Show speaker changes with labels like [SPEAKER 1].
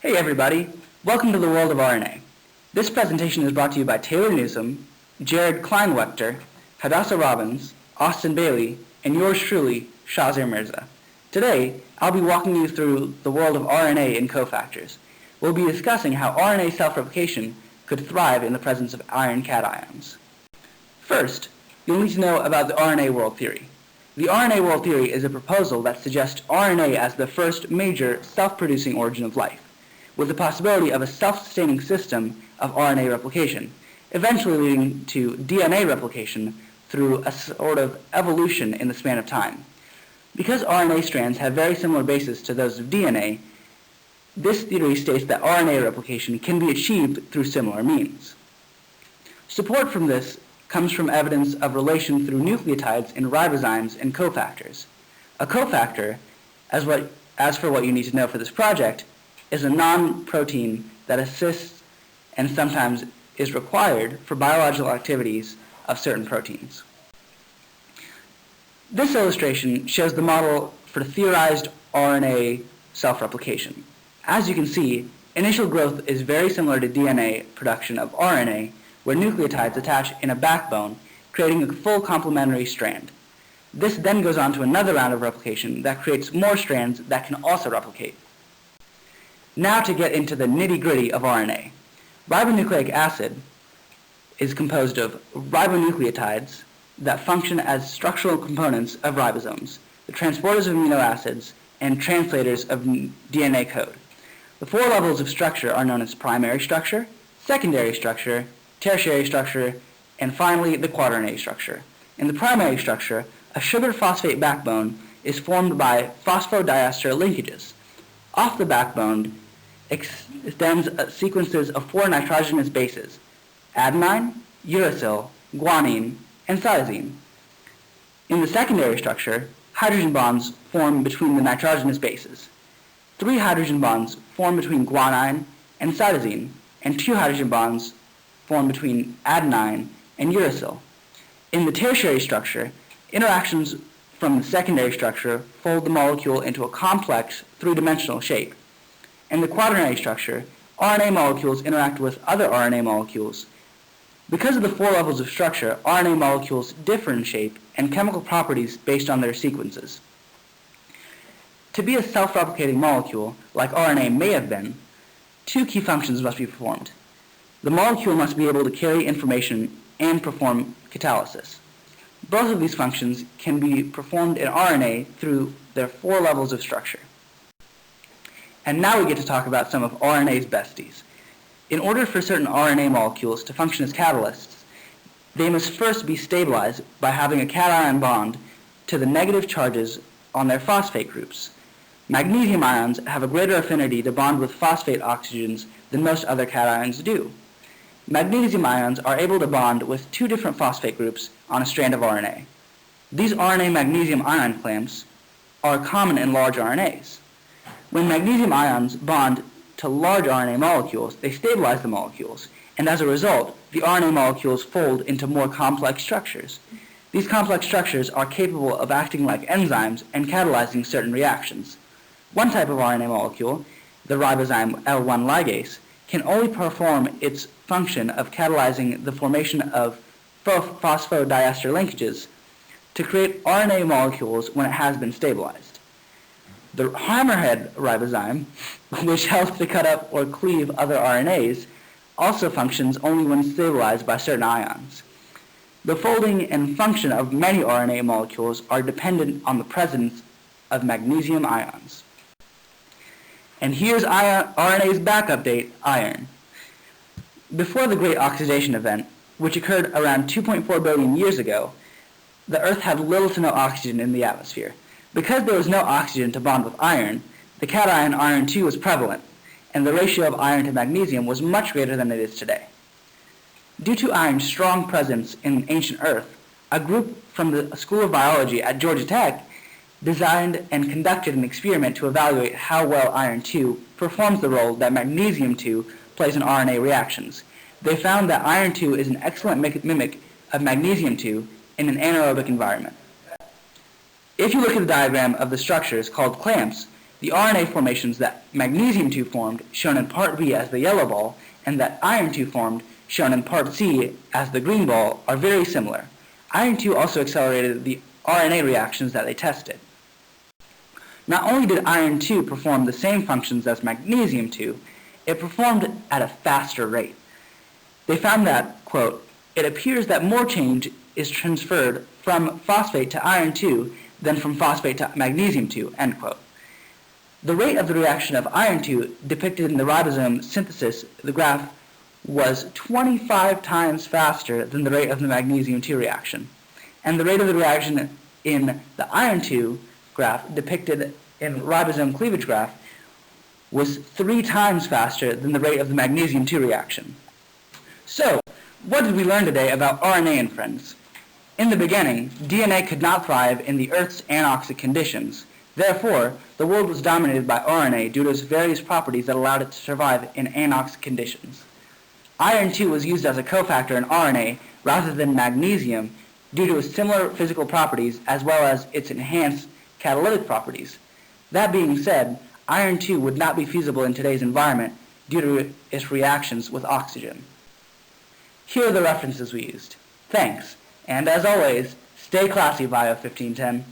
[SPEAKER 1] Hey everybody, welcome to the world of RNA. This presentation is brought to you by Taylor Newsom, Jared Kleinwaechter, Hadassah Robbins, Austin Bailie, and yours truly, Shahzar Mirza. Today, I'll be walking you through the world of RNA and cofactors. We'll be discussing how RNA self-replication could thrive in the presence of iron cations. First, you'll need to know about the RNA world theory. The RNA world theory is a proposal that suggests RNA as the first major self-producing origin of life, with the possibility of a self-sustaining system of RNA replication, eventually leading to DNA replication through a sort of evolution in the span of time. Because RNA strands have very similar bases to those of DNA, this theory states that RNA replication can be achieved through similar means. Support from this comes from evidence of relation through nucleotides in ribozymes and cofactors. A cofactor, as for what you need to know for this project, is a non-protein that assists and sometimes is required for biological activities of certain proteins. This illustration shows the model for theorized RNA self-replication. As you can see, initial growth is very similar to DNA production of RNA, where nucleotides attach in a backbone, creating a full complementary strand. This then goes on to another round of replication that creates more strands that can also replicate. Now to get into the nitty-gritty of RNA. Ribonucleic acid is composed of ribonucleotides that function as structural components of ribosomes, the transporters of amino acids, and translators of DNA code. The four levels of structure are known as primary structure, secondary structure, tertiary structure, and finally the quaternary structure. In the primary structure, a sugar-phosphate backbone is formed by phosphodiester linkages. Off the backbone extends sequences of four nitrogenous bases: adenine, uracil, guanine, and cytosine. In the secondary structure, hydrogen bonds form between the nitrogenous bases. 3 hydrogen bonds form between guanine and cytosine, and 2 hydrogen bonds form between adenine and uracil. In the tertiary structure, interactions from the secondary structure fold the molecule into a complex three-dimensional shape. In the quaternary structure, RNA molecules interact with other RNA molecules. Because of the four levels of structure, RNA molecules differ in shape and chemical properties based on their sequences. To be a self-replicating molecule, like RNA may have been, 2 key functions must be performed. The molecule must be able to carry information and perform catalysis. Both of these functions can be performed in RNA through their 4 levels of structure. And now we get to talk about some of RNA's besties. In order for certain RNA molecules to function as catalysts, they must first be stabilized by having a cation bond to the negative charges on their phosphate groups. Magnesium ions have a greater affinity to bond with phosphate oxygens than most other cations do. Magnesium ions are able to bond with 2 different phosphate groups on a strand of RNA. These RNA magnesium ion clamps are common in large RNAs. When magnesium ions bond to large RNA molecules, they stabilize the molecules, and as a result, the RNA molecules fold into more complex structures. These complex structures are capable of acting like enzymes and catalyzing certain reactions. One type of RNA molecule, the ribozyme L1 ligase, can only perform its function of catalyzing the formation of phosphodiester linkages to create RNA molecules when it has been stabilized. The hammerhead ribozyme, which helps to cut up or cleave other RNAs, also functions only when stabilized by certain ions. The folding and function of many RNA molecules are dependent on the presence of magnesium ions. And here's RNA's backup date, iron. Before the Great Oxidation Event, which occurred around 2.4 billion years ago, the Earth had little to no oxygen in the atmosphere. Because there was no oxygen to bond with iron, the cation iron 2 was prevalent, and the ratio of iron to magnesium was much greater than it is today. Due to iron's strong presence in ancient Earth, a group from the School of Biology at Georgia Tech designed and conducted an experiment to evaluate how well iron 2 performs the role that magnesium 2 plays in RNA reactions. They found that iron 2 is an excellent mimic of magnesium 2 in an anaerobic environment. If you look at the diagram of the structures called clamps, the RNA formations that magnesium-2 formed, shown in part B as the yellow ball, and that iron-2 formed, shown in part C as the green ball, are very similar. Iron-2 also accelerated the RNA reactions that they tested. Not only did iron-2 perform the same functions as magnesium-2, it performed at a faster rate. They found that, quote, "It appears that more change is transferred from phosphate to iron-2 than from phosphate to magnesium-2," end quote. The rate of the reaction of iron-2 depicted in the ribosome synthesis, the graph, was 25 times faster than the rate of the magnesium-2 reaction. And the rate of the reaction in the iron-2 graph depicted in ribosome cleavage graph was 3 times faster than the rate of the magnesium-2 reaction. So, what did we learn today about RNA and friends? In the beginning, DNA could not thrive in the Earth's anoxic conditions. Therefore, the world was dominated by RNA due to its various properties that allowed it to survive in anoxic conditions. Iron-2 was used as a cofactor in RNA rather than magnesium due to its similar physical properties as well as its enhanced catalytic properties. That being said, iron-2 would not be feasible in today's environment due to its reactions with oxygen. Here are the references we used. Thanks, and as always, stay classy, Bio 1510.